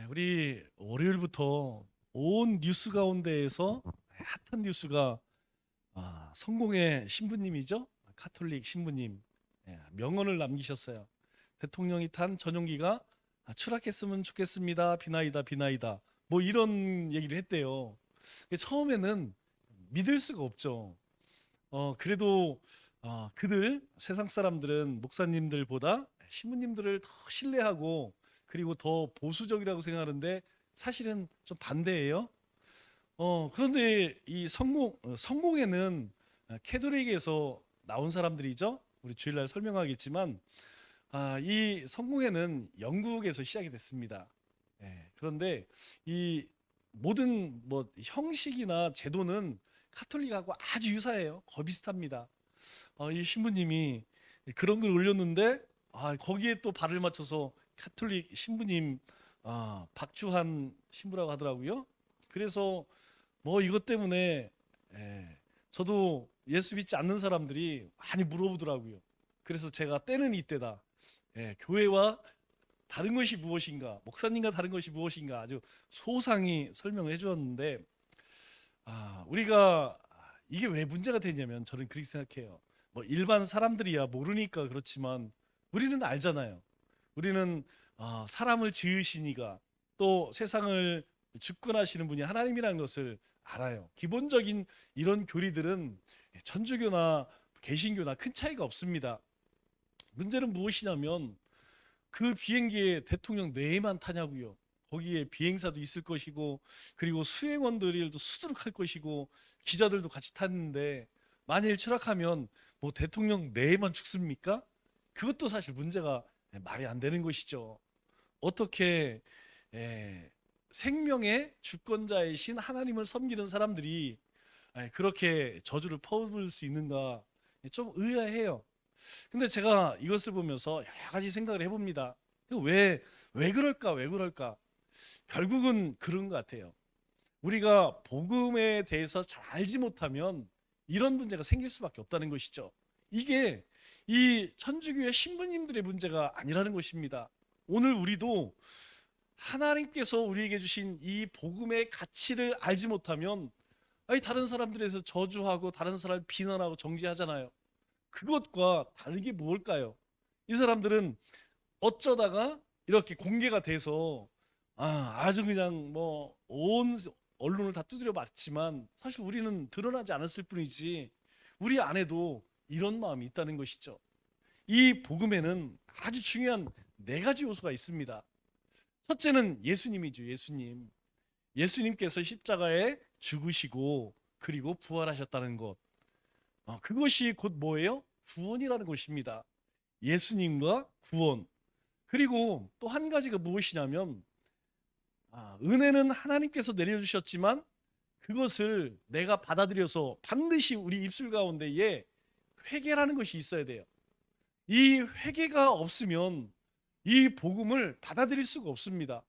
우리 월요일부터 온 뉴스 가운데에서 핫한 뉴스가 성공의 신부님이죠. 카톨릭 신부님 명언을 남기셨어요. 대통령이 탄 전용기가 추락했으면 좋겠습니다. 비나이다 비나이다. 뭐 이런 얘기를 했대요. 처음에는 믿을 수가 없죠. 그래도 그들 세상 사람들은 목사님들보다 신부님들을 더 신뢰하고 그리고 더 보수적이라고 생각하는데 사실은 좀 반대예요. 그런데 이 성공에는 캐톨릭에서 나온 사람들이죠. 우리 주일날 설명하겠지만 이 성공에는 영국에서 시작이 됐습니다. 그런데 이 모든 뭐 형식이나 제도는 카톨릭하고 아주 유사해요. 거의 비슷합니다. 이 신부님이 그런 걸 올렸는데 거기에 또 발을 맞춰서 카톨릭 신부님 박주한 신부라고 하더라고요. 그래서 뭐 이것 때문에 저도 예수 믿지 않는 사람들이 많이 물어보더라고요. 그래서 제가 때는 이때다. 교회와 다른 것이 무엇인가, 목사님과 다른 것이 무엇인가 아주 소상히 설명을 해주었는데 우리가 이게 왜 문제가 되냐면 저는 그렇게 생각해요. 뭐 일반 사람들이야 모르니까 그렇지만 우리는 알잖아요. 우리는 사람을 지으시니가 또 세상을 주권하시는 분이 하나님이라는 것을 알아요. 기본적인 이런 교리들은 천주교나 개신교나 큰 차이가 없습니다. 문제는 무엇이냐면 그 비행기에 대통령 내에만 타냐고요. 거기에 비행사도 있을 것이고 그리고 수행원들도 수두룩할 것이고 기자들도 같이 탔는데 만일 추락하면 뭐 대통령 내에만 죽습니까? 그것도 사실 문제가 말이 안 되는 것이죠. 어떻게 생명의 주권자이신 하나님을 섬기는 사람들이 그렇게 저주를 퍼부을 수 있는가 좀 의아해요. 근데 제가 이것을 보면서 여러 가지 생각을 해봅니다. 왜 그럴까? 왜 그럴까? 결국은 그런 것 같아요. 우리가 복음에 대해서 잘 알지 못하면 이런 문제가 생길 수밖에 없다는 것이죠. 이게 이 천주교의 신부님들의 문제가 아니라는 것입니다. 오늘 우리도 하나님께서 우리에게 주신 이 복음의 가치를 알지 못하면 다른 사람들에서 저주하고 다른 사람을 비난하고 정죄하잖아요. 그것과 다르게 무엇일까요? 이 사람들은 어쩌다가 이렇게 공개가 돼서 아주 그냥 뭐 온 언론을 다 두드려 맞지만 사실 우리는 드러나지 않았을 뿐이지 우리 안에도 이런 마음이 있다는 것이죠. 이 복음에는 아주 중요한 네 가지 요소가 있습니다. 첫째는 예수님이죠. 예수님께서 십자가에 죽으시고 그리고 부활하셨다는 것. 그것이 곧 뭐예요? 구원이라는 것입니다. 예수님과 구원. 그리고 또 한 가지가 무엇이냐면 은혜는 하나님께서 내려주셨지만 그것을 내가 받아들여서 반드시 우리 입술 가운데에 회개라는 것이 있어야 돼요. 이 회개가 없으면 이 복음을 받아들일 수가 없습니다.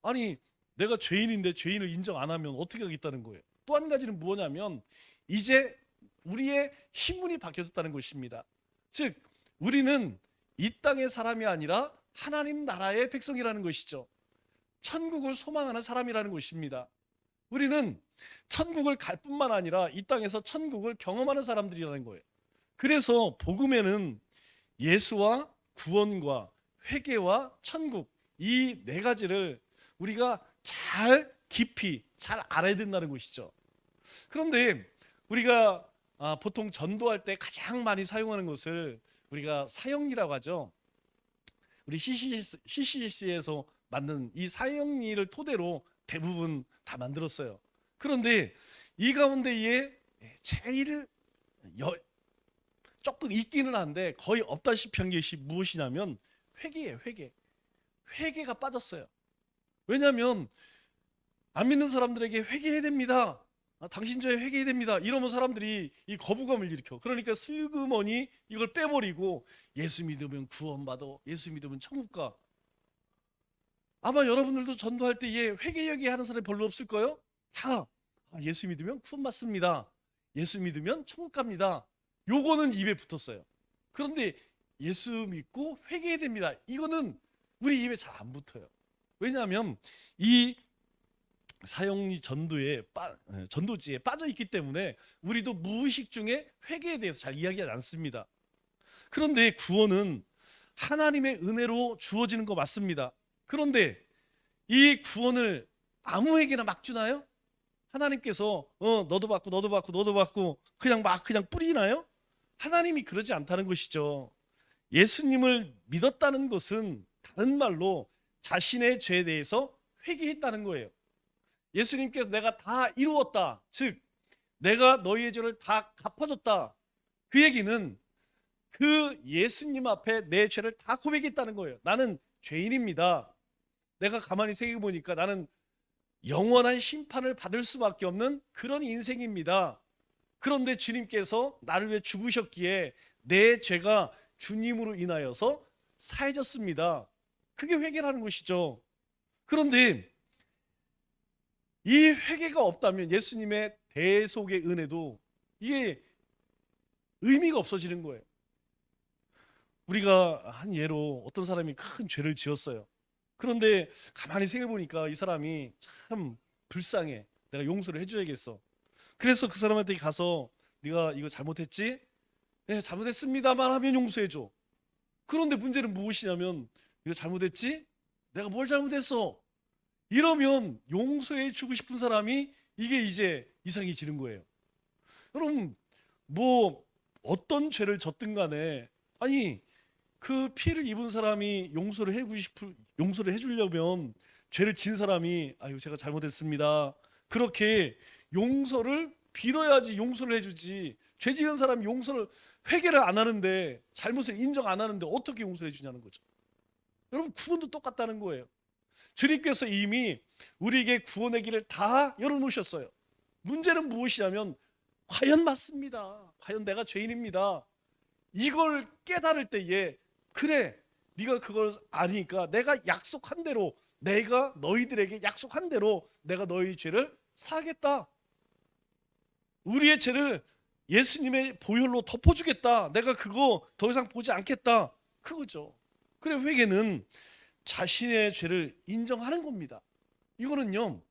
아니 내가 죄인인데 죄인을 인정 안 하면 어떻게 하겠다는 거예요. 또 한 가지는 뭐냐면 이제 우리의 신분이 바뀌어졌다는 것입니다. 즉 우리는 이 땅의 사람이 아니라 하나님 나라의 백성이라는 것이죠. 천국을 소망하는 사람이라는 것입니다. 우리는 천국을 갈 뿐만 아니라 이 땅에서 천국을 경험하는 사람들이라는 거예요. 그래서 복음에는 예수와 구원과 회개와 천국 이 네 가지를 우리가 잘 깊이 잘 알아야 된다는 것이죠. 그런데 우리가 보통 전도할 때 가장 많이 사용하는 것을 우리가 사형리라고 하죠. 우리 CCC에서 만든 이 사형리를 토대로 대부분 다 만들었어요. 그런데 이 가운데에 제일 조금 있기는 한데 거의 없다시피 한 것이 무엇이냐면 회개예요. 회개가 빠졌어요. 왜냐하면 안 믿는 사람들에게 회개해야 됩니다. 당신 저에 회개해야 됩니다. 이러면 사람들이 이 거부감을 일으켜. 그러니까 슬그머니 이걸 빼버리고 예수 믿으면 구원받아. 예수 믿으면 천국 가. 아마 여러분들도 전도할 때에 회개 얘기하는 사람이 별로 없을 거예요. 다 예수 믿으면 구원받습니다. 예수 믿으면 천국 갑니다. 요거는 입에 붙었어요. 그런데 예수 믿고 회개해야 됩니다. 이거는 우리 입에 잘 안 붙어요. 왜냐하면 이 사형리 전도지에 빠져 있기 때문에 우리도 무의식 중에 회개에 대해서 잘 이야기하지 않습니다. 그런데 구원은 하나님의 은혜로 주어지는 거 맞습니다. 그런데 이 구원을 아무에게나 막 주나요? 하나님께서 너도 받고 그냥 뿌리나요? 하나님이 그러지 않다는 것이죠. 예수님을 믿었다는 것은 다른 말로 자신의 죄에 대해서 회개했다는 거예요. 예수님께서 내가 다 이루었다, 즉 내가 너희의 죄를 다 갚아줬다, 그 얘기는 그 예수님 앞에 내 죄를 다 고백했다는 거예요. 나는 죄인입니다. 내가 가만히 생각해 보니까 나는 영원한 심판을 받을 수밖에 없는 그런 인생입니다. 그런데 주님께서 나를 위해 죽으셨기에 내 죄가 주님으로 인하여서 사해졌습니다. 그게 회개라는 것이죠. 그런데 이 회개가 없다면 예수님의 대속의 은혜도 이게 의미가 없어지는 거예요. 우리가 한 예로 어떤 사람이 큰 죄를 지었어요. 그런데 가만히 생각해 보니까 이 사람이 참 불쌍해. 내가 용서를 해줘야겠어. 그래서 그 사람한테 가서 네가 이거 잘못했지? 네, 잘못했습니다만 하면 용서해줘. 그런데 문제는 무엇이냐면 이거 잘못했지? 내가 뭘 잘못했어? 이러면 용서해 주고 싶은 사람이 이게 이제 이상해지는 거예요. 여러분, 뭐 어떤 죄를 졌든 간에 아니 그 피해를 입은 사람이 용서를 해주려면 죄를 진 사람이 아유 제가 잘못했습니다, 그렇게 용서를 빌어야지 용서를 해주지. 죄 지은 사람이 회개를 안 하는데, 잘못을 인정 안 하는데 어떻게 용서해 주냐는 거죠. 여러분, 구원도 똑같다는 거예요. 주님께서 이미 우리에게 구원의 길을 다 열어놓으셨어요. 문제는 무엇이냐면 과연 맞습니다, 과연 내가 죄인입니다, 이걸 깨달을 때에 그래 네가 그걸 아니까 내가 약속한 대로, 내가 너희들에게 약속한 대로 내가 너희 죄를 사하겠다, 우리의 죄를 예수님의 보혈로 덮어주겠다, 내가 그거 더 이상 보지 않겠다, 그거죠. 그래, 회개는 자신의 죄를 인정하는 겁니다. 이거는요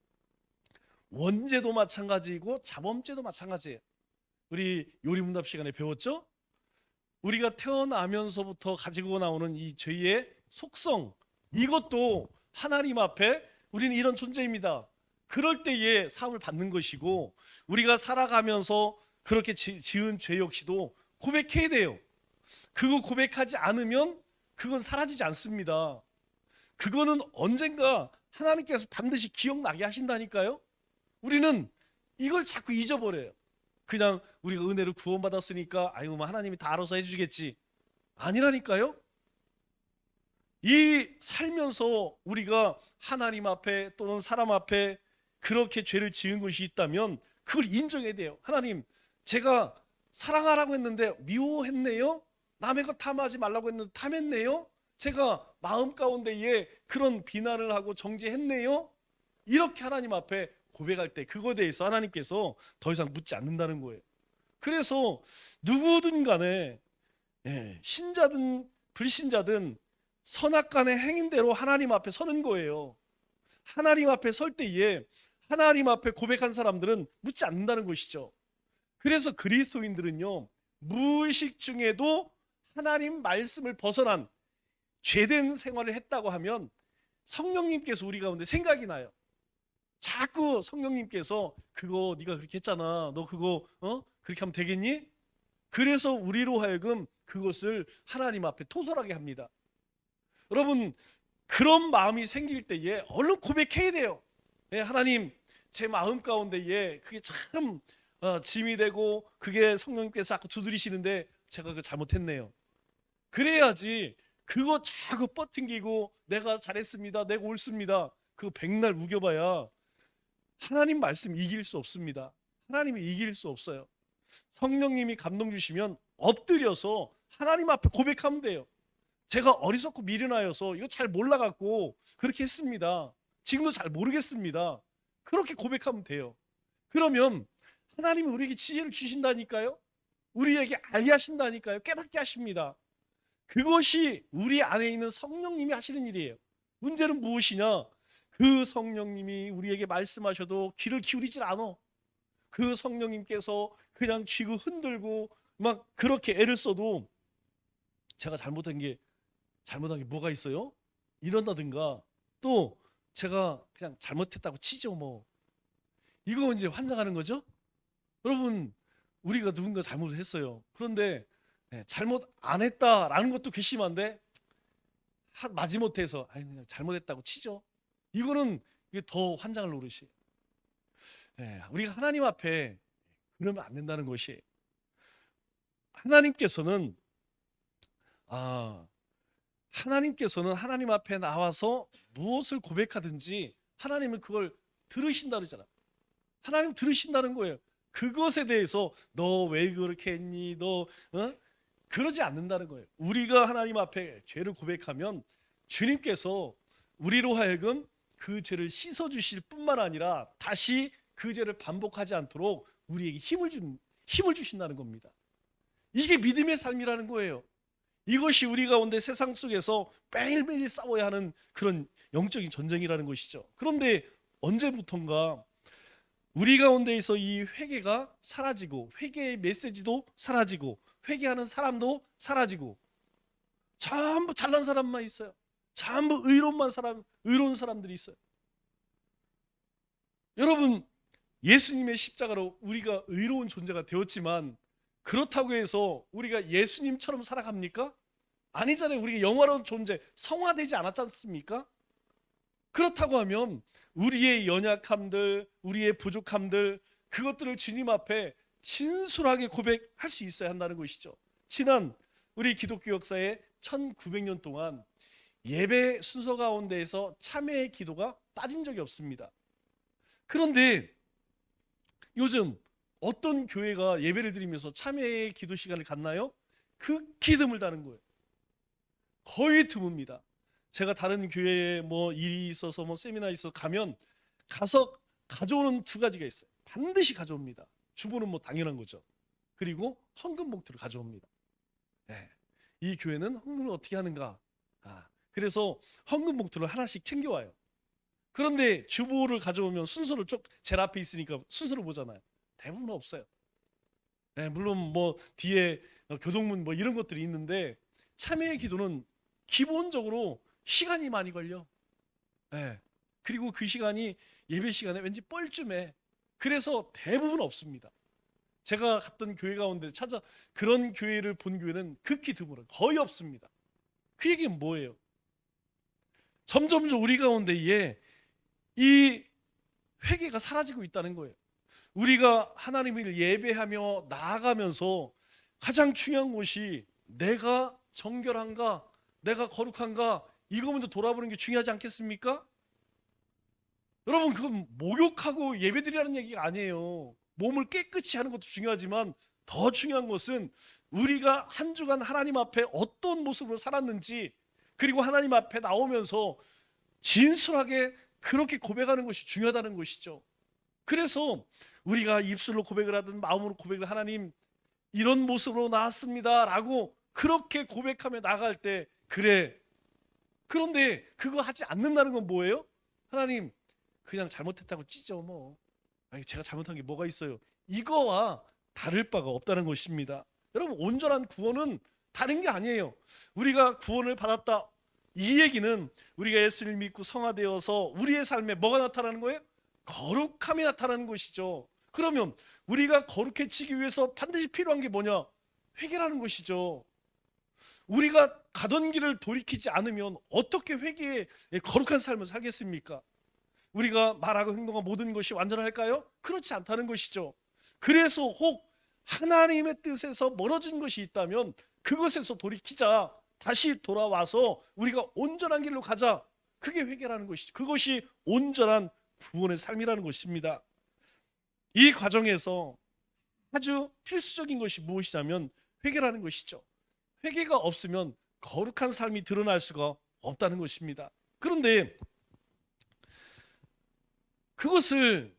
원죄도 마찬가지고 자범죄도 마찬가지예요. 우리 요리문답 시간에 배웠죠? 우리가 태어나면서부터 가지고 나오는 이 죄의 속성, 이것도 하나님 앞에 우리는 이런 존재입니다. 그럴 때에 사함을 받는 것이고, 우리가 살아가면서 그렇게 지은 죄 역시도 고백해야 돼요. 그거 고백하지 않으면 그건 사라지지 않습니다. 그거는 언젠가 하나님께서 반드시 기억나게 하신다니까요. 우리는 이걸 자꾸 잊어버려요. 그냥 우리가 은혜를 구원받았으니까 아유 뭐 하나님이 다 알아서 해주겠지, 아니라니까요. 이 살면서 우리가 하나님 앞에 또는 사람 앞에 그렇게 죄를 지은 것이 있다면 그걸 인정해야 돼요. 하나님, 제가 사랑하라고 했는데 미워했네요. 남의 것 탐하지 말라고 했는데 탐했네요. 제가 마음 가운데에 그런 비난을 하고 정죄했네요. 이렇게 하나님 앞에 고백할 때 그거에 대해서 하나님께서 더 이상 묻지 않는다는 거예요. 그래서 누구든 간에 신자든 불신자든 선악간의 행인대로 하나님 앞에 서는 거예요. 하나님 앞에 설 때에 하나님 앞에 고백한 사람들은 묻지 않는다는 것이죠. 그래서 그리스도인들은요 무의식 중에도 하나님 말씀을 벗어난 죄된 생활을 했다고 하면 성령님께서 우리 가운데 생각이 나요. 자꾸 성령님께서 그거 네가 그렇게 했잖아, 너 그거 그렇게 하면 되겠니? 그래서 우리로 하여금 그것을 하나님 앞에 토설하게 합니다. 여러분, 그런 마음이 생길 때에 얼른 고백해야 돼요. 하나님, 제 마음 가운데에 그게 참 짐이 되고 그게 성령님께서 자꾸 두드리시는데 제가 그거 잘못했네요. 그래야지 그거 자꾸 뻗팅기고 내가 잘했습니다, 내가 옳습니다, 그거 백날 우겨봐야 하나님 말씀 이길 수 없습니다. 하나님이 이길 수 없어요. 성령님이 감동 주시면 엎드려서 하나님 앞에 고백하면 돼요. 제가 어리석고 미련하여서 이거 잘 몰라갖고 그렇게 했습니다, 지금도 잘 모르겠습니다, 그렇게 고백하면 돼요. 그러면 하나님이 우리에게 지혜를 주신다니까요. 우리에게 알게 하신다니까요. 깨닫게 하십니다. 그것이 우리 안에 있는 성령님이 하시는 일이에요. 문제는 무엇이냐? 그 성령님이 우리에게 말씀하셔도 귀를 기울이질 않아. 그 성령님께서 그냥 쥐고 흔들고 막 그렇게 애를 써도 제가 잘못한 게 뭐가 있어요? 이런다든가 또 제가 그냥 잘못했다고 치죠 뭐. 이거 이제 환장하는 거죠. 여러분, 우리가 누군가 잘못을 했어요. 그런데 잘못 안 했다라는 것도 괘씸한데 마지못해서 그냥 잘못했다고 치죠. 이거는 이게 더 환장할 노릇이. 우리가 하나님 앞에 그러면 안 된다는 것이, 하나님께서는 하나님께서는 하나님 앞에 나와서 무엇을 고백하든지 하나님은 그걸 들으신다 그러잖아. 하나님 들으신다는 거예요. 그것에 대해서 너 왜 그렇게 했니? 너 그러지 않는다는 거예요. 우리가 하나님 앞에 죄를 고백하면 주님께서 우리로 하여금 그 죄를 씻어 주실 뿐만 아니라 다시 그 죄를 반복하지 않도록 우리에게 힘을 주신다는 겁니다. 이게 믿음의 삶이라는 거예요. 이것이 우리 가운데 세상 속에서 매일매일 싸워야 하는 그런 영적인 전쟁이라는 것이죠. 그런데 언제부턴가 우리 가운데에서 이 회개가 사라지고 회개의 메시지도 사라지고 회개하는 사람도 사라지고 전부 잘난 사람만 있어요. 전부 의로운 사람들이 있어요. 여러분, 예수님의 십자가로 우리가 의로운 존재가 되었지만 그렇다고 해서 우리가 예수님처럼 살아갑니까? 아니잖아요. 우리가 영화로운 존재, 성화되지 않았지 않습니까? 그렇다고 하면 우리의 연약함들, 우리의 부족함들, 그것들을 주님 앞에 진솔하게 고백할 수 있어야 한다는 것이죠. 지난 우리 기독교 역사의 1900년 동안 예배 순서 가운데에서 참회의 기도가 빠진 적이 없습니다. 그런데 요즘 어떤 교회가 예배를 드리면서 참회의 기도 시간을 갖나요? 극히 드물다는 거예요. 거의 드뭅니다. 제가 다른 교회에 뭐 일이 있어서 뭐 세미나 있어서 가서 가져오는 두 가지가 있어요. 반드시 가져옵니다. 주보는 뭐 당연한 거죠. 그리고 헌금 봉투를 가져옵니다. 이 교회는 헌금을 어떻게 하는가? 그래서 헌금 봉투를 하나씩 챙겨와요. 그런데 주보를 가져오면 순서를 제일 앞에 있으니까 순서를 보잖아요. 대부분 없어요. 물론 뭐 뒤에 교동문 뭐 이런 것들이 있는데 참회의 기도는 기본적으로 시간이 많이 걸려. 그리고 그 시간이 예배 시간에 왠지 뻘쭘해. 그래서 대부분 없습니다. 제가 갔던 교회 가운데 그런 교회를 본 교회는 극히 드물어요. 거의 없습니다. 그 얘기는 뭐예요? 점점 우리 가운데에 이 회개가 사라지고 있다는 거예요. 우리가 하나님을 예배하며 나아가면서 가장 중요한 것이 내가 정결한가, 내가 거룩한가, 이거 먼저 돌아보는 게 중요하지 않겠습니까? 여러분, 그건 목욕하고 예배드리라는 얘기가 아니에요. 몸을 깨끗이 하는 것도 중요하지만 더 중요한 것은 우리가 한 주간 하나님 앞에 어떤 모습으로 살았는지, 그리고 하나님 앞에 나오면서 진솔하게 그렇게 고백하는 것이 중요하다는 것이죠. 그래서 우리가 입술로 고백을 하든 마음으로 고백을, 하나님 이런 모습으로 나왔습니다 라고 그렇게 고백하며 나갈 때, 그래. 그런데 그거 하지 않는다는 건 뭐예요? 하나님 그냥 잘못했다고 찌죠 뭐. 제가 잘못한 게 뭐가 있어요? 이거와 다를 바가 없다는 것입니다. 여러분, 온전한 구원은 다른 게 아니에요. 우리가 구원을 받았다, 이 얘기는 우리가 예수를 믿고 성화되어서 우리의 삶에 뭐가 나타나는 거예요? 거룩함이 나타나는 것이죠. 그러면 우리가 거룩해지기 위해서 반드시 필요한 게 뭐냐? 회개라는 것이죠. 우리가 가던 길을 돌이키지 않으면 어떻게 회개의 거룩한 삶을 살겠습니까? 우리가 말하고 행동한 모든 것이 완전할까요? 그렇지 않다는 것이죠. 그래서 혹 하나님의 뜻에서 멀어진 것이 있다면 그것에서 돌이키자. 다시 돌아와서 우리가 온전한 길로 가자. 그게 회개라는 것이죠. 그것이 온전한 구원의 삶이라는 것입니다. 이 과정에서 아주 필수적인 것이 무엇이냐면 회개라는 것이죠. 회개가 없으면 거룩한 삶이 드러날 수가 없다는 것입니다. 그런데 그것을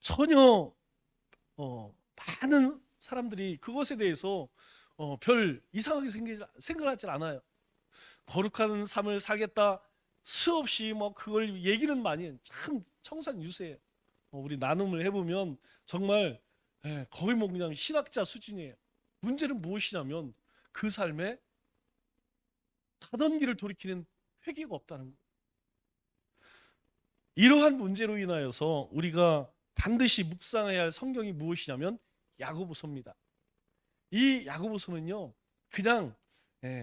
전혀 많은 사람들이 그것에 대해서 별 이상하게 생각하지 않아요. 거룩한 삶을 살겠다, 수없이 뭐 그걸 얘기는 많이 해요. 참 청산유세예요. 우리 나눔을 해보면 정말 거의 뭐 그냥 신학자 수준이에요. 문제는 무엇이냐면 그 삶에 가던 길을 돌이키는 회개가 없다는 거예요. 이러한 문제로 인하여서 우리가 반드시 묵상해야 할 성경이 무엇이냐면 야고보서입니다. 이 야고보서는요 그냥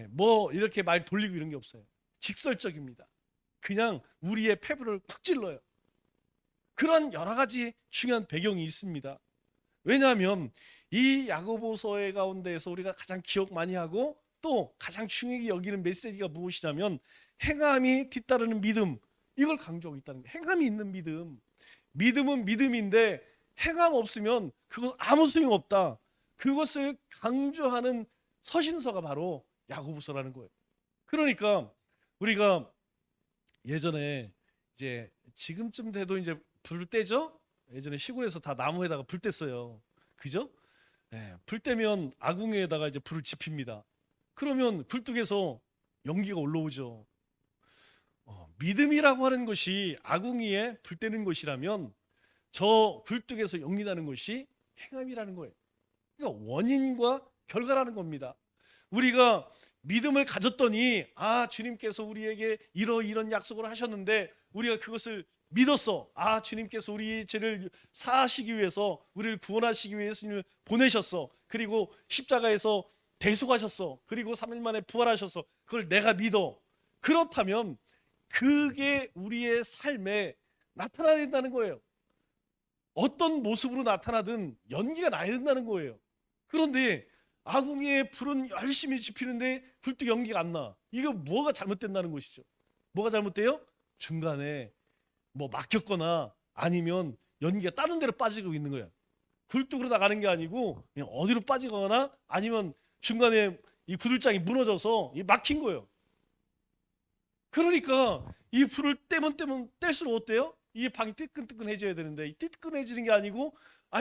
뭐 이렇게 말 돌리고 이런 게 없어요. 직설적입니다. 그냥 우리의 패부를 쿡 찔러요. 그런 여러 가지 중요한 배경이 있습니다. 왜냐하면 이 야고보서의 가운데에서 우리가 가장 기억 많이 하고 또 가장 중요하게 여기는 메시지가 무엇이냐면 행함이 뒤따르는 믿음, 이걸 강조하고 있다는 거예요. 행함이 있는 믿음. 믿음은 믿음인데 행함 없으면 그건 아무 소용 없다. 그것을 강조하는 서신서가 바로 야고보서라는 거예요. 그러니까 우리가 예전에 이제 지금쯤 돼도 이제 불을 떼죠? 예전에 시골에서 다 나무에다가 불 뗐어요. 그죠? 불 떼면 아궁이에다가 이제 불을 지핍니다. 그러면 굴뚝에서 연기가 올라오죠. 믿음이라고 하는 것이 아궁이에 불 떼는 것이라면 저 굴뚝에서 연기 나는 것이 행함이라는 거예요. 그러니까 원인과 결과라는 겁니다. 우리가 믿음을 가졌더니 주님께서 우리에게 이런 약속을 하셨는데 우리가 그것을 믿었어. 주님께서 우리 죄를 사하시기 위해서 우리를 구원하시기 위해 예수님을 보내셨어. 그리고 십자가에서 대속하셨어. 그리고 3일 만에 부활하셨어. 그걸 내가 믿어. 그렇다면 그게 우리의 삶에 나타나야 된다는 거예요. 어떤 모습으로 나타나든 연기가 나야 된다는 거예요. 그런데 아궁이에 불은 열심히 지피는데 굴뚝 연기가 안 나. 이거 뭐가 잘못된다는 것이죠. 뭐가 잘못돼요? 중간에 뭐 막혔거나 아니면 연기가 다른 데로 빠지고 있는 거야. 굴뚝으로 나가는 게 아니고 그냥 어디로 빠지거나 아니면 중간에 이 구들장이 무너져서 막힌 거예요. 그러니까 이 불을 떼면 뗄수록 어때요? 이게 방이 뜨끈뜨끈해져야 되는데 이 뜨끈해지는 게 아니고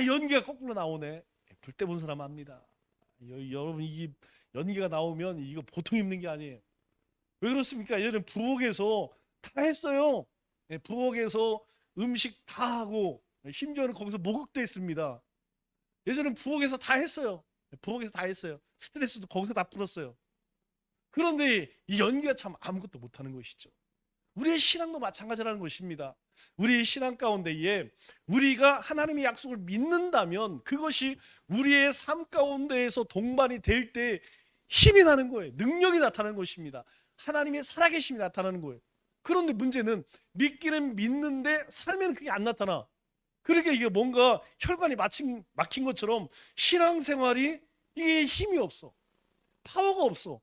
연기가 거꾸로 나오네. 불 떼본 사람 압니다. 여러분 이 연기가 나오면 이거 보통 입는 게 아니에요. 왜 그렇습니까? 예전에 부엌에서 다 했어요. 부엌에서 음식 다 하고 심지어는 거기서 목욕도 했습니다. 예전에 부엌에서 다 했어요. 부엌에서 다 했어요. 스트레스도 거기서 다 풀었어요. 그런데 이 연기가 참 아무것도 못하는 것이죠. 우리의 신앙도 마찬가지라는 것입니다. 우리의 신앙 가운데에 우리가 하나님의 약속을 믿는다면 그것이 우리의 삶 가운데에서 동반이 될 때 힘이 나는 거예요. 능력이 나타나는 것입니다. 하나님의 살아계심이 나타나는 거예요. 그런데 문제는 믿기는 믿는데 삶에는 그게 안 나타나. 그러니까 이게 뭔가 혈관이 막힌 것처럼 신앙생활이 이게 힘이 없어. 파워가 없어.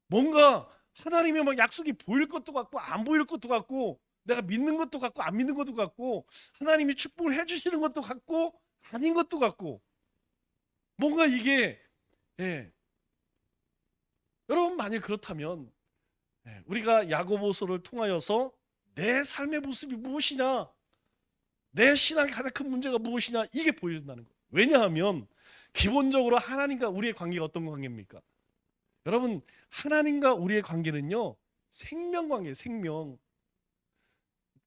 뭔가 하나님의 막 약속이 보일 것도 같고 안 보일 것도 같고 내가 믿는 것도 같고 안 믿는 것도 같고 하나님이 축복을 해주시는 것도 같고 아닌 것도 같고 뭔가 이게 여러분 만약 그렇다면 우리가 야고보서를 통하여서 내 삶의 모습이 무엇이냐, 내 신앙의 가장 큰 문제가 무엇이냐 이게 보여준다는 거예요. 왜냐하면 기본적으로 하나님과 우리의 관계가 어떤 관계입니까? 여러분 하나님과 우리의 관계는요 생명관계예요. 생명.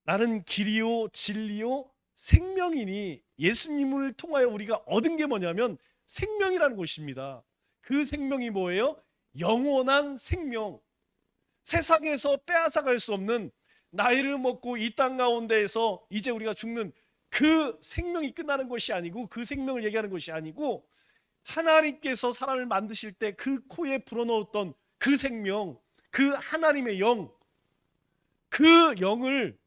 나는 길이요 진리요 생명이니 예수님을 통하여 우리가 얻은 게 뭐냐면 생명이라는 것입니다. 그 생명이 뭐예요? 영원한 생명. 세상에서 빼앗아갈 수 없는 나이를 먹고 이 땅 가운데에서 이제 우리가 죽는 그 생명이 끝나는 것이 아니고 그 생명을 얘기하는 것이 아니고 하나님께서 사람을 만드실 때 그 코에 불어넣었던 그 생명, 그 하나님의 영, 그 영을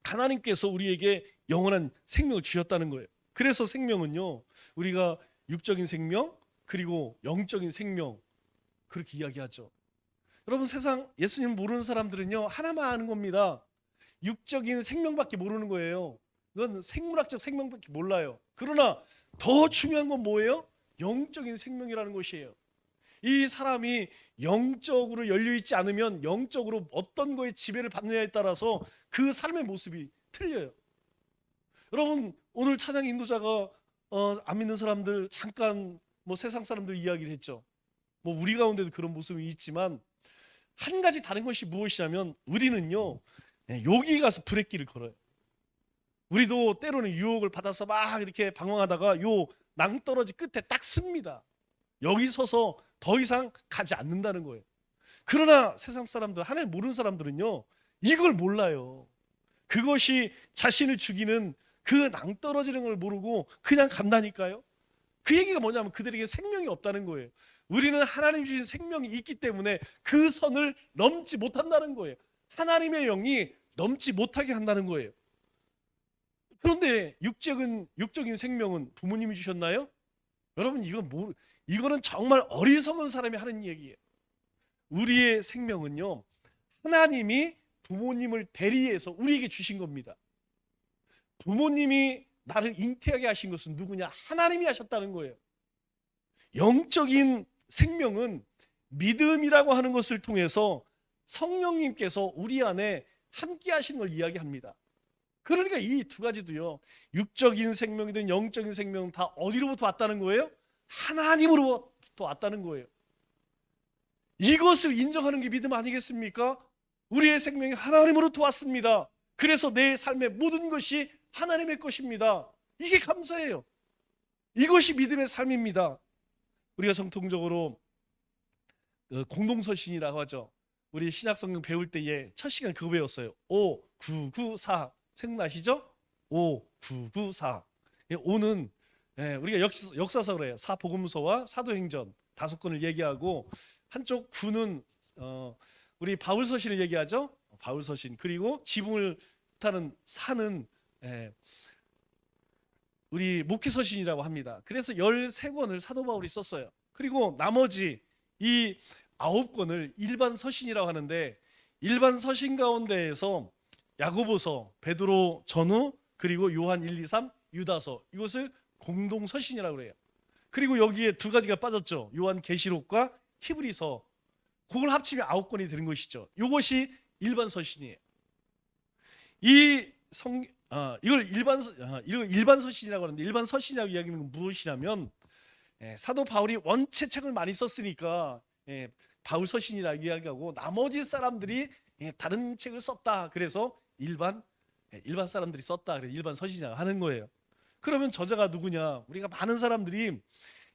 하나님께서 우리에게 영원한 생명을 주셨다는 거예요. 그래서 생명은요 우리가 육적인 생명 그리고 영적인 생명 그렇게 이야기하죠. 여러분 세상 예수님 모르는 사람들은요 하나만 아는 겁니다. 육적인 생명밖에 모르는 거예요. 그건 생물학적 생명밖에 몰라요. 그러나 더 중요한 건 뭐예요? 영적인 생명이라는 것이에요. 이 사람이 영적으로 열려있지 않으면 영적으로 어떤 거에 지배를 받느냐에 따라서 그 삶의 모습이 틀려요. 여러분 오늘 찬양 인도자가 안 믿는 사람들 잠깐 뭐 세상 사람들 이야기를 했죠. 뭐 우리 가운데도 그런 모습이 있지만 한 가지 다른 것이 무엇이냐면 우리는요, 여기 가서 브레이크를 걸어요. 우리도 때로는 유혹을 받아서 막 이렇게 방황하다가 요 낭떠러지 끝에 딱 씁니다. 여기 서서 더 이상 가지 않는다는 거예요. 그러나 세상 사람들, 하나님 모르는 사람들은요, 이걸 몰라요. 그것이 자신을 죽이는 그 낭떠러지는 걸 모르고 그냥 간다니까요. 그 얘기가 뭐냐면 그들에게 생명이 없다는 거예요. 우리는 하나님 주신 생명이 있기 때문에 그 선을 넘지 못한다는 거예요. 하나님의 영이 넘지 못하게 한다는 거예요. 그런데 육적인 생명은 부모님이 주셨나요? 여러분, 이거는 정말 어리석은 사람이 하는 얘기예요. 우리의 생명은요, 하나님이 부모님을 대리해서 우리에게 주신 겁니다. 부모님이 나를 잉태하게 하신 것은 누구냐? 하나님이 하셨다는 거예요. 영적인 생명은 믿음이라고 하는 것을 통해서 성령님께서 우리 안에 함께 하신 걸 이야기합니다. 그러니까 이 두 가지도요, 육적인 생명이든 영적인 생명은 다 어디로부터 왔다는 거예요? 하나님으로부터 왔다는 거예요. 이것을 인정하는 게 믿음 아니겠습니까? 우리의 생명이 하나님으로부터 왔습니다. 그래서 내 삶의 모든 것이 하나님의 것입니다. 이게 감사해요. 이것이 믿음의 삶입니다. 우리가 정통적으로 공동서신이라고 하죠. 우리 신약성경 배울 때에 첫 시간 그거 배웠어요. 5, 9, 9, 4 생각나시죠? 5, 9, 9, 4. 5는 우리가 역사서로 해요. 사복음서와 사도행전 5권을 얘기하고, 한쪽 9는 우리 바울서신을 얘기하죠. 바울서신. 그리고 지붕을 타는 4는 우리 목회서신이라고 합니다. 그래서 13권을 사도 바울이 썼어요. 그리고 나머지 이 9권을 일반 서신이라고 하는데, 일반 서신 가운데에서 야고보서, 베드로 전후, 그리고 요한 1, 2, 3, 유다서, 이것을 공동 서신이라고 그래요. 그리고 여기에 두 가지가 빠졌죠. 요한 계시록과 히브리서. 그걸 합치면 9권이 되는 것이죠. 이것이 일반 서신이에요. 이걸 일반 서신이라고 하는데, 일반 서신이라고 이야기하는 건 무엇이냐면, 사도 바울이 원체 책을 많이 썼으니까 바울 서신이라고 이야기하고, 나머지 사람들이 다른 책을 썼다. 그래서 일반 사람들이 썼다. 그래서 일반 서신이라고 하는 거예요. 그러면 저자가 누구냐? 우리가 많은 사람들이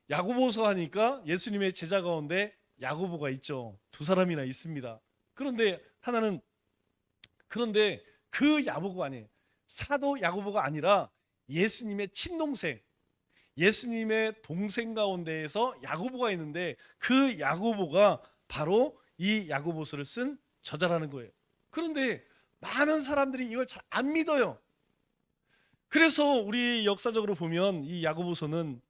야고보서 하니까 예수님의 제자 가운데 야고보가 있죠. 2사람이나 있습니다. 그런데 그 야고보가 아니에요. 사도 야고보가 아니라 예수님의 친동생, 예수님의 동생 가운데에서 야고보가 있는데, 그 야고보가 바로 이 야고보서를 쓴 저자라는 거예요. 그런데 많은 사람들이 이걸 잘 안 믿어요. 그래서 우리 역사적으로 보면 이 야고보서는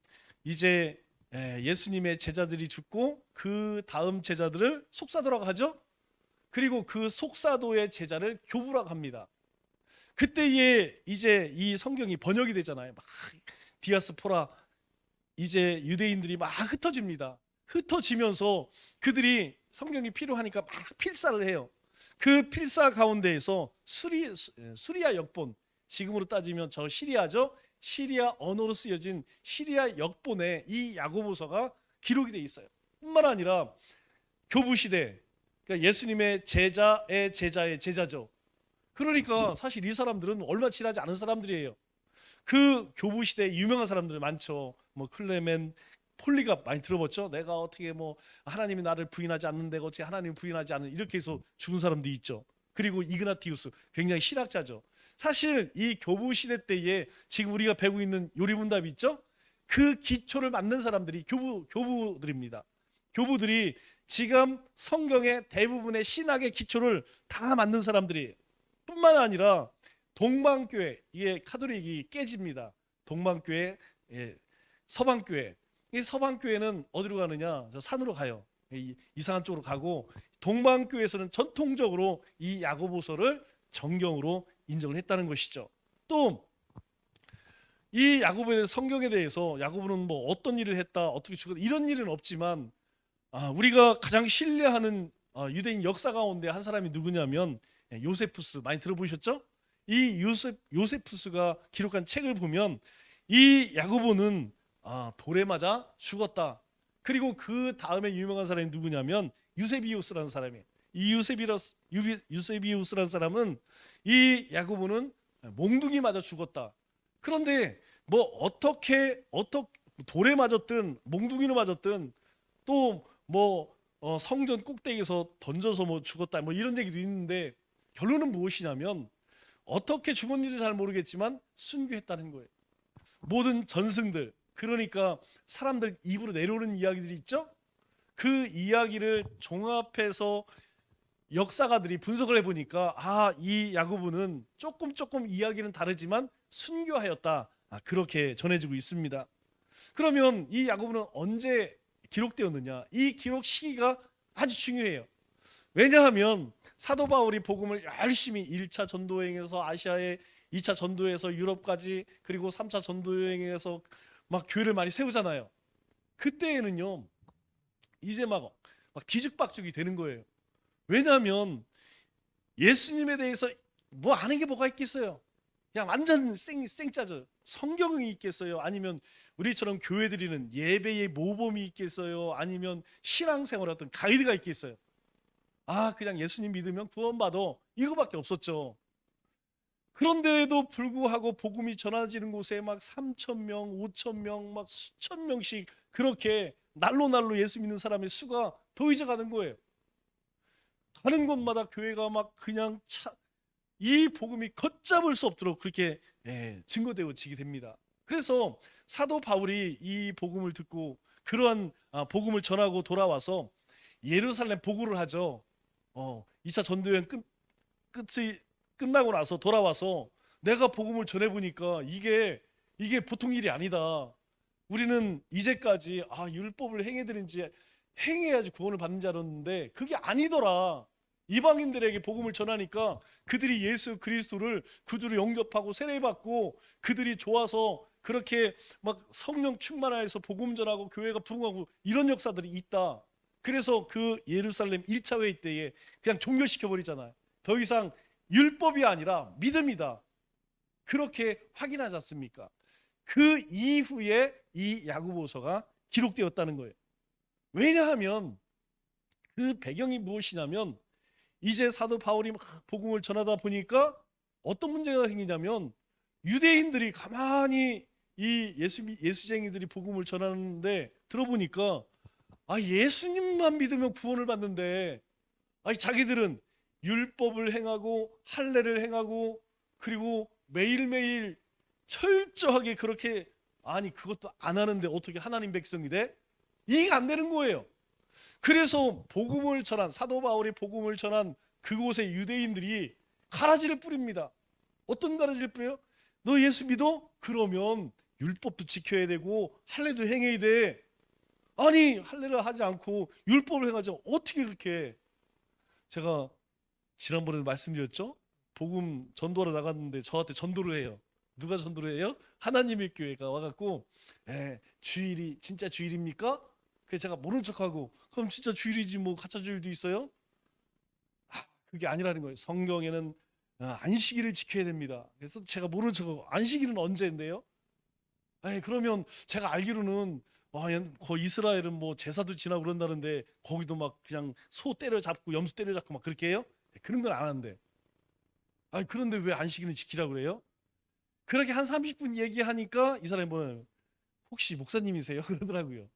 이제 예수님의 제자들이 죽고 그 다음 제자들을 속사도라고 하죠. 그리고 그 속사도의 제자를 교부라고 합니다. 그때에 이제 이 성경이 번역이 되잖아요. 막 디아스포라, 이제 유대인들이 막 흩어집니다. 흩어지면서 그들이 성경이 필요하니까 막 필사를 해요. 그 필사 가운데에서 수리아 역본, 지금으로 따지면 저 시리아죠. 시리아 언어로 쓰여진 시리아 역본에 이 야고보서가 기록이 돼 있어요. 뿐만 아니라 교부 시대, 그러니까 예수님의 제자의 제자의 제자죠. 그러니까 사실 이 사람들은 얼마 지나지 않은 사람들이에요. 그 교부 시대에 유명한 사람들 많죠. 뭐 클레멘, 폴리갑 많이 들어봤죠. 내가 어떻게 뭐 하나님이 나를 부인하지 않는데 어떻게 하나님 부인하지 않는, 이렇게 해서 죽은 사람도 있죠. 그리고 이그나티우스, 굉장히 신학자죠. 사실 이 교부 시대 때에 지금 우리가 배우고 있는 요리문답 있죠. 그 기초를 만든 사람들이 교부들입니다. 교부들이 지금 성경의 대부분의 신학의 기초를 다 만든 사람들이, 뿐만 아니라 동방교회, 이게 카톨릭이 깨집니다. 동방교회, 서방교회. 이 서방교회는 어디로 가느냐? 저 산으로 가요. 이상한 쪽으로 가고, 동방교회에서는 전통적으로 이 야고보서를 정경으로 인정을 했다는 것이죠. 또 이 야고보의 성경에 대해서 야고보는 뭐 어떤 일을 했다, 어떻게 죽었다, 이런 일은 없지만, 우리가 가장 신뢰하는 유대인 역사 가운데 한 사람이 누구냐면 요세푸스, 많이 들어보셨죠? 이 요세푸스가 기록한 책을 보면 이 야고보는 돌에 맞아 죽었다. 그리고 그 다음에 유명한 사람이 누구냐면 유세비우스라는 사람이에요. 이 유세비우스라는 사람은 이 야고보는 몽둥이 맞아 죽었다. 그런데 뭐 어떻게 돌에 맞았든 몽둥이로 맞았든 또 뭐 성전 꼭대기에서 던져서 뭐 죽었다 뭐 이런 얘기도 있는데 결론은 무엇이냐면 어떻게 죽었는지 잘 모르겠지만 순교했다는 거예요. 모든 전승들, 그러니까 사람들 입으로 내려오는 이야기들이 있죠. 그 이야기를 종합해서 역사가들이 분석을 해보니까 이 야고보는 조금 이야기는 다르지만 순교하였다, 그렇게 전해지고 있습니다. 그러면 이 야고보는 언제 기록되었느냐? 이 기록 시기가 아주 중요해요. 왜냐하면 사도 바울이 복음을 열심히 1차 전도 여행에서 아시아에, 2차 전도에서 유럽까지, 그리고 3차 전도 여행에서 막 교회를 많이 세우잖아요. 그때에는요 이제 막 기죽박죽이 되는 거예요. 왜냐하면 예수님에 대해서 뭐 아는 게 뭐가 있겠어요. 그냥 완전 생짜죠. 성경이 있겠어요? 아니면 우리처럼 교회 드리는 예배의 모범이 있겠어요? 아니면 신앙생활 어떤 가이드가 있겠어요? 그냥 예수님 믿으면 구원받아, 이거밖에 없었죠. 그런데도 불구하고 복음이 전해지는 곳에 막 3,000명, 5,000명, 막 수천 명씩 그렇게 날로 예수 믿는 사람의 수가 더해져가는 거예요. 가는 곳마다 교회가 막 그냥 이 복음이 걷잡을 수 없도록 그렇게 증거되어지게 됩니다. 그래서 사도 바울이 이 복음을 듣고 그러한 복음을 전하고 돌아와서 예루살렘 보고를 하죠. 2차 전도여행 끝이 끝나고 나서 돌아와서 내가 복음을 전해보니까 이게 보통 일이 아니다. 우리는 이제까지 율법을 행해야지 구원을 받는 줄 알았는데 그게 아니더라. 이방인들에게 복음을 전하니까 그들이 예수 그리스도를 구주로 영접하고 세례받고 그들이 좋아서 그렇게 막 성령 충만하여서 복음 전하고 교회가 부흥하고 이런 역사들이 있다. 그래서 그 예루살렘 1차 회의 때에 그냥 종결시켜버리잖아요. 더 이상 율법이 아니라 믿음이다, 그렇게 확인하지 않습니까? 그 이후에 이 야고보서가 기록되었다는 거예요. 왜냐하면 그 배경이 무엇이냐면 이제 사도 바울이 막 복음을 전하다 보니까 어떤 문제가 생기냐면 유대인들이 가만히 이 예수쟁이들이 복음을 전하는데 들어보니까 예수님만 믿으면 구원을 받는데 자기들은 율법을 행하고 할례를 행하고 그리고 매일매일 철저하게 그렇게 그것도 안 하는데 어떻게 하나님 백성이 돼? 이해가 안 되는 거예요. 그래서 복음을 전한 사도 바울이 복음을 전한 그곳의 유대인들이 가라지를 뿌립니다. 어떤 가라지를 뿌려요? 너 예수 믿어? 그러면 율법도 지켜야 되고 할례도 행해야 돼. 할례를 하지 않고 율법을 행하죠. 어떻게 그렇게? 제가 지난번에도 말씀드렸죠. 복음 전도하러 나갔는데 저한테 전도를 해요. 누가 전도를 해요? 하나님의 교회가 와갖고 주일이 진짜 주일입니까? 그래서 제가 모른 척하고 그럼 진짜 주일이지 뭐 가짜 주일도 있어요? 그게 아니라는 거예요. 성경에는 안식일을 지켜야 됩니다. 그래서 제가 모른 척하고 안식일은 언제인데요? 그러면 제가 알기로는 거기 이스라엘은 뭐 제사도 지나고 그런다는데 거기도 막 그냥 소 때려잡고 염소 때려잡고 막 그렇게 해요? 그런 건 안 하는데 그런데 왜 안식일을 지키라고 그래요? 그렇게 한 30분 얘기하니까 이 사람이 뭐예요? 혹시 목사님이세요? 그러더라고요.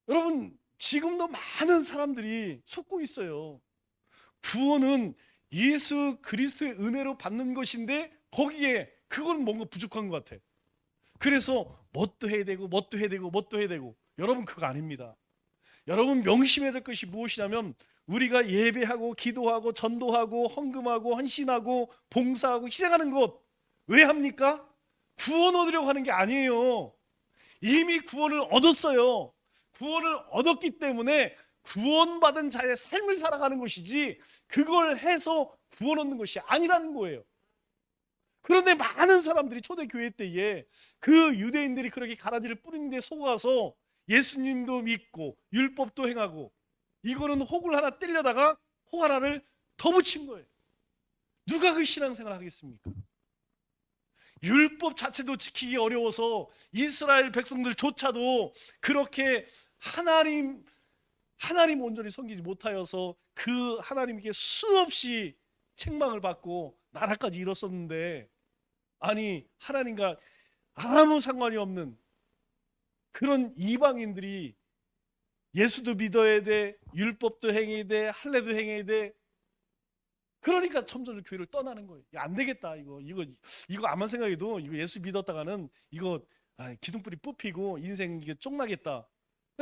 여러분 지금도 많은 사람들이 속고 있어요. 구원은 예수 그리스도의 은혜로 받는 것인데 거기에 그건 뭔가 부족한 것 같아. 그래서 뭣도 해야 되고 뭣도 해야 되고 뭣도 해야 되고. 여러분 그거 아닙니다. 여러분 명심해야 될 것이 무엇이냐면 우리가 예배하고 기도하고 전도하고 헌금하고 헌신하고 봉사하고 희생하는 것 왜 합니까? 구원 얻으려고 하는 게 아니에요. 이미 구원을 얻었어요. 구원을 얻었기 때문에 구원받은 자의 삶을 살아가는 것이지 그걸 해서 구원 얻는 것이 아니라는 거예요. 그런데 많은 사람들이 초대교회 때에 그 유대인들이 그렇게 가라지를 뿌리는 데 속아서 예수님도 믿고 율법도 행하고 이거는 혹을 하나 때리려다가 혹 하나를 더 붙인 거예요. 누가 그 신앙생활을 하겠습니까? 율법 자체도 지키기 어려워서 이스라엘 백성들조차도 그렇게 하나님 온전히 섬기지 못하여서 그 하나님께 수없이 책망을 받고 나라까지 잃었었는데, 아니 하나님과 아무 상관이 없는 그런 이방인들이 예수도 믿어야 돼, 율법도 행해야 돼, 할례도 행해야 돼. 그러니까 점점 교회를 떠나는 거예요. 안 되겠다, 이거 아무리 생각해도 이거 예수 믿었다가는 이거 기둥뿌리 뽑히고 인생 이게 쪽나겠다.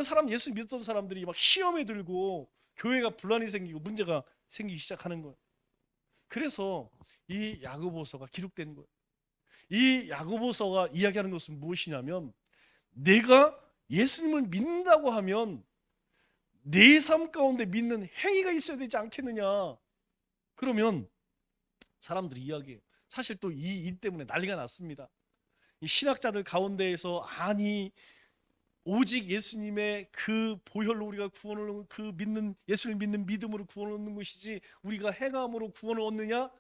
사람 예수 믿었던 사람들이 막 시험에 들고 교회가 분란이 생기고 문제가 생기기 시작하는 거예요. 그래서 이 야고보서가 기록된 거예요. 이 야고보서가 이야기하는 것은 무엇이냐면, 내가 예수님을 믿는다고 하면 내 삶 가운데 믿는 행위가 있어야 되지 않겠느냐. 그러면 사람들이 이야기해요. 사실 또 이 일 때문에 난리가 났습니다. 이 신학자들 가운데에서 아니 오직 예수님의 그 보혈로 우리가 구원을 얻는 그 믿는 예수를 믿는 믿음으로 구원을 얻는 것이지 우리가 행함으로 구원을 얻느냐?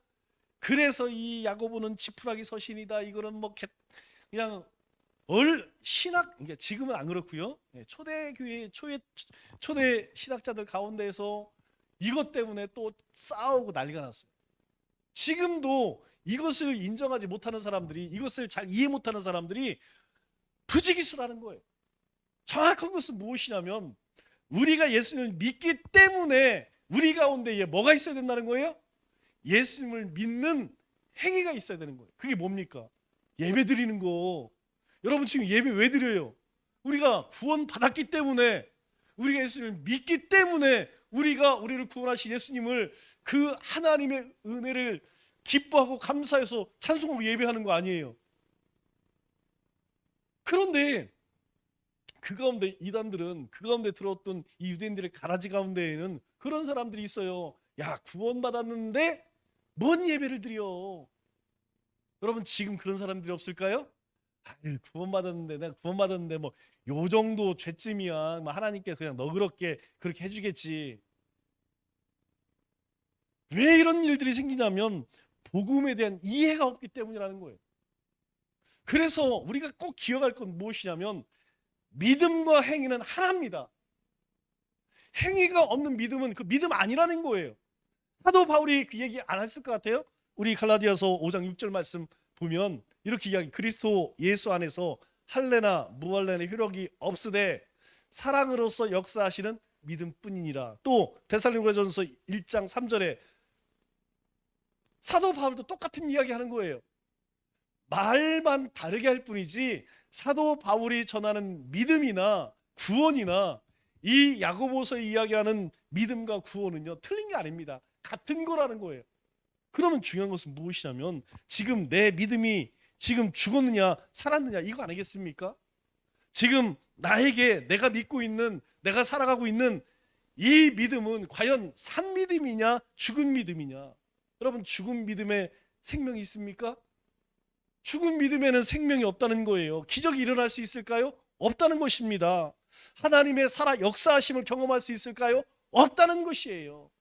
그래서 이 야고보는 지푸라기 서신이다. 이거는 뭐 그냥 신학, 그러니까 지금은 안 그렇고요. 초대 교회 초대 신학자들 가운데에서 이것 때문에 또 싸우고 난리가 났어요. 지금도 이것을 인정하지 못하는 사람들이, 이것을 잘 이해 못하는 사람들이 부지기수라는 거예요. 정확한 것은 무엇이냐면, 우리가 예수님을 믿기 때문에 우리 가운데에 뭐가 있어야 된다는 거예요? 예수님을 믿는 행위가 있어야 되는 거예요. 그게 뭡니까? 예배 드리는 거. 여러분 지금 예배 왜 드려요? 우리가 구원 받았기 때문에, 우리가 예수님을 믿기 때문에 우리가 우리를 구원하신 예수님을, 그 하나님의 은혜를 기뻐하고 감사해서 찬송하고 예배하는 거 아니에요. 그런데 그 가운데 이단들은, 그 가운데 들어왔던 이 유대인들의 가라지 가운데에는 그런 사람들이 있어요. 야, 구원받았는데 뭔 예배를 드려? 여러분 지금 그런 사람들이 없을까요? 구원받았는데, 내가 구원받았는데 뭐 요 정도 죄쯤이야, 뭐 하나님께서 그냥 너그럽게 그렇게 해주겠지. 왜 이런 일들이 생기냐면 복음에 대한 이해가 없기 때문이라는 거예요. 그래서 우리가 꼭 기억할 건 무엇이냐면, 믿음과 행위는 하나입니다. 행위가 없는 믿음은 그 믿음 아니라는 거예요. 사도 바울이 그 얘기 안 했을 것 같아요? 우리 갈라디아서 5장 6절 말씀 보면 이렇게 이야기, 그리스도 예수 안에서 할례나 무할례의 효력이 없으되 사랑으로서 역사하시는 믿음뿐이니라. 또 데살로니가전서 1장 3절에 사도 바울도 똑같은 이야기 하는 거예요. 말만 다르게 할 뿐이지 사도 바울이 전하는 믿음이나 구원이나 이 야고보서에 이야기하는 믿음과 구원은요, 틀린 게 아닙니다. 같은 거라는 거예요. 그러면 중요한 것은 무엇이냐면, 지금 내 믿음이 지금 죽었느냐 살았느냐 이거 아니겠습니까? 지금 나에게 내가 믿고 있는, 내가 살아가고 있는 이 믿음은 과연 산 믿음이냐 죽은 믿음이냐? 여러분 죽은 믿음에 생명이 있습니까? 죽은 믿음에는 생명이 없다는 거예요. 기적이 일어날 수 있을까요? 없다는 것입니다. 하나님의 살아 역사하심을 경험할 수 있을까요? 없다는 것이에요.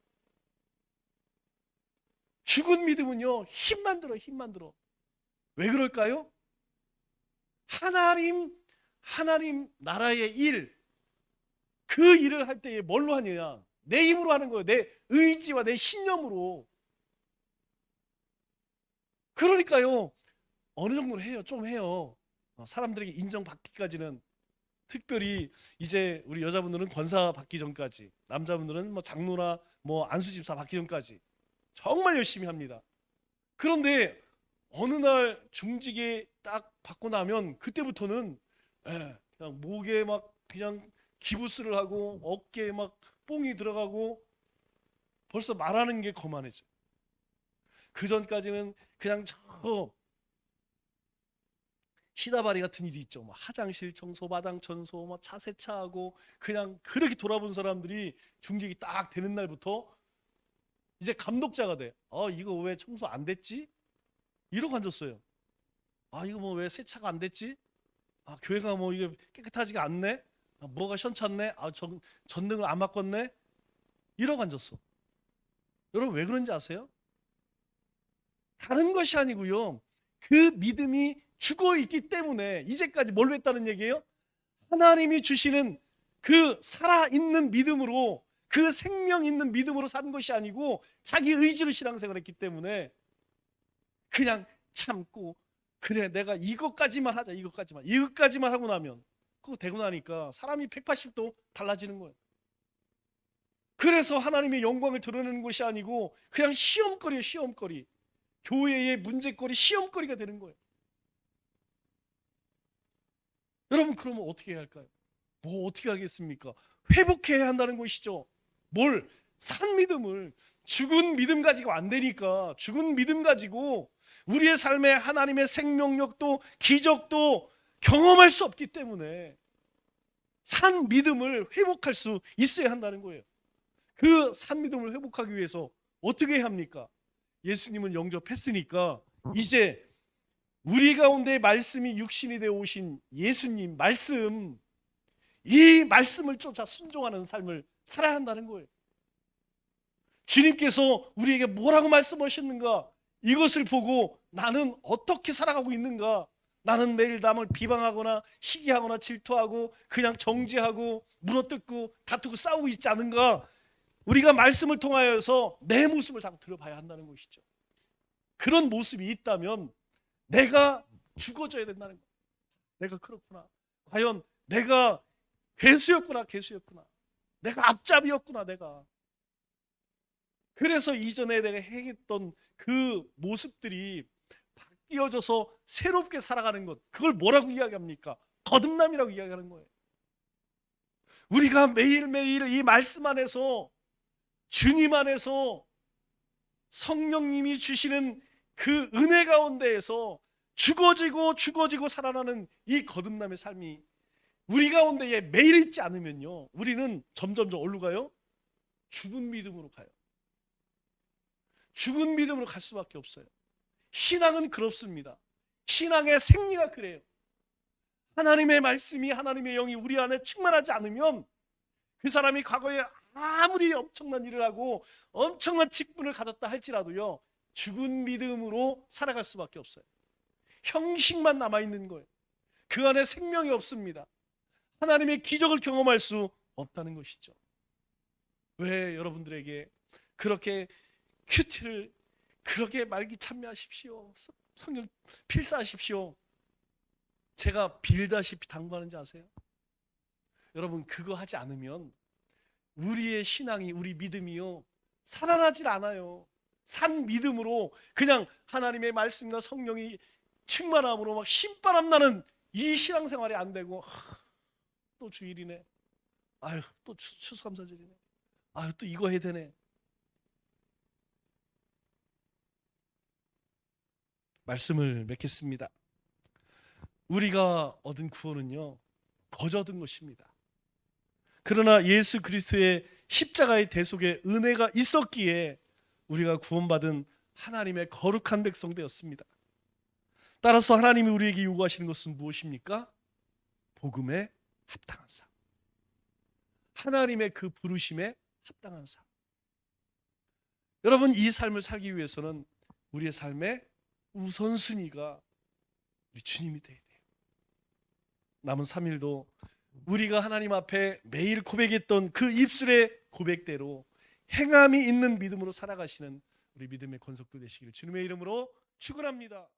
죽은 믿음은요, 힘만 들어. 왜 그럴까요? 하나님 나라의 일, 그 일을 할 때에 뭘로 하느냐? 내 힘으로 하는 거예요. 내 의지와 내 신념으로. 그러니까요, 어느 정도는 해요. 좀 해요. 사람들에게 인정받기까지는. 특별히 이제 우리 여자분들은 권사 받기 전까지, 남자분들은 뭐 장로나 뭐 안수집사 받기 전까지 정말 열심히 합니다. 그런데 어느 날 중직에 딱 받고 나면 그때부터는 그냥 목에 막 그냥 기부스를 하고 어깨에 막 뽕이 들어가고 벌써 말하는 게 거만해져. 그 전까지는 그냥 저 시다바리 같은 일이 있죠. 뭐 화장실 청소, 마당 청소, 뭐 차 세차하고 그냥 그렇게 돌아본 사람들이 중직이 딱 되는 날부터 이제 감독자가 돼. 이거 왜 청소 안 됐지? 이러고 앉았어요. 이거 뭐 왜 세차가 안 됐지? 교회가 뭐 이게 깨끗하지가 않네? 뭐가 시원찮네? 전등을 안 바꿨네? 이러고 앉았어. 여러분 왜 그런지 아세요? 다른 것이 아니고요, 그 믿음이 죽어 있기 때문에. 이제까지 뭘로 했다는 얘기예요? 하나님이 주시는 그 살아있는 믿음으로, 그 생명 있는 믿음으로 산 것이 아니고 자기 의지로 신앙생활을 했기 때문에 그냥 참고, 그래 내가 이것까지만 하자, 이것까지만 하고 나면, 그거 되고 나니까 사람이 180도 달라지는 거예요. 그래서 하나님의 영광을 드러내는 것이 아니고 그냥 시험거리예요. 시험거리, 교회의 문제거리, 시험거리가 되는 거예요. 여러분, 그러면 어떻게 해야 할까요? 뭐 어떻게 하겠습니까? 회복해야 한다는 것이죠. 뭘? 산 믿음을. 죽은 믿음 가지고 안 되니까, 죽은 믿음 가지고 우리의 삶에 하나님의 생명력도 기적도 경험할 수 없기 때문에 산 믿음을 회복할 수 있어야 한다는 거예요. 그 산 믿음을 회복하기 위해서 어떻게 해야 합니까? 예수님은 영접했으니까 이제 우리 가운데 말씀이 육신이 되어 오신 예수님 말씀, 이 말씀을 쫓아 순종하는 삶을 살아야 한다는 거예요. 주님께서 우리에게 뭐라고 말씀하셨는가, 이것을 보고 나는 어떻게 살아가고 있는가. 나는 매일 남을 비방하거나 시기하거나 질투하고 그냥 정죄하고 물어뜯고 다투고 싸우고 있지 않은가. 우리가 말씀을 통하여서 내 모습을 자꾸 들어봐야 한다는 것이죠. 그런 모습이 있다면 내가 죽어져야 된다는 거예요. 내가 그렇구나, 과연 내가 괴수였구나, 내가 앞잡이였구나, 내가. 그래서 이전에 내가 행했던 그 모습들이 바뀌어져서 새롭게 살아가는 것, 그걸 뭐라고 이야기합니까? 거듭남이라고 이야기하는 거예요. 우리가 매일매일 이 말씀 안에서, 주님 안에서, 성령님이 주시는 그 은혜 가운데에서 죽어지고 살아나는 이 거듭남의 삶이 우리 가운데에 매일 있지 않으면요, 우리는 점점 어디로 가요? 죽은 믿음으로 가요. 죽은 믿음으로 갈 수밖에 없어요. 신앙은 그렇습니다. 신앙의 생리가 그래요. 하나님의 말씀이, 하나님의 영이 우리 안에 충만하지 않으면 그 사람이 과거에 아무리 엄청난 일을 하고 엄청난 직분을 가졌다 할지라도요, 죽은 믿음으로 살아갈 수밖에 없어요. 형식만 남아있는 거예요. 그 안에 생명이 없습니다. 하나님의 기적을 경험할 수 없다는 것이죠. 왜 여러분들에게 그렇게 큐티를 그렇게 말기 참여하십시오, 성경 필사하십시오, 제가 빌다시피 당부하는지 아세요? 여러분, 그거 하지 않으면 우리의 신앙이, 우리 믿음이요, 살아나질 않아요. 산 믿음으로 그냥 하나님의 말씀과 성령이 충만함으로 막 신바람 나는 이 신앙생활이 안 되고, 또 주일이네, 아유 또 추수감사절이네, 아유 또 이거 해야 되네. 말씀을 맺겠습니다. 우리가 얻은 구원은요, 거저 얻은 것입니다. 그러나 예수 그리스도의 십자가의 대속에 은혜가 있었기에 우리가 구원받은 하나님의 거룩한 백성 되었습니다. 따라서 하나님이 우리에게 요구하시는 것은 무엇입니까? 복음에 합당한 삶, 하나님의 그 부르심에 합당한 삶. 여러분, 이 삶을 살기 위해서는 우리의 삶의 우선순위가 우리 주님이 돼야 돼요. 남은 3일도 우리가 하나님 앞에 매일 고백했던 그 입술의 고백대로 행함이 있는 믿음으로 살아가시는 우리 믿음의 권속도 되시기를 주님의 이름으로 축원합니다.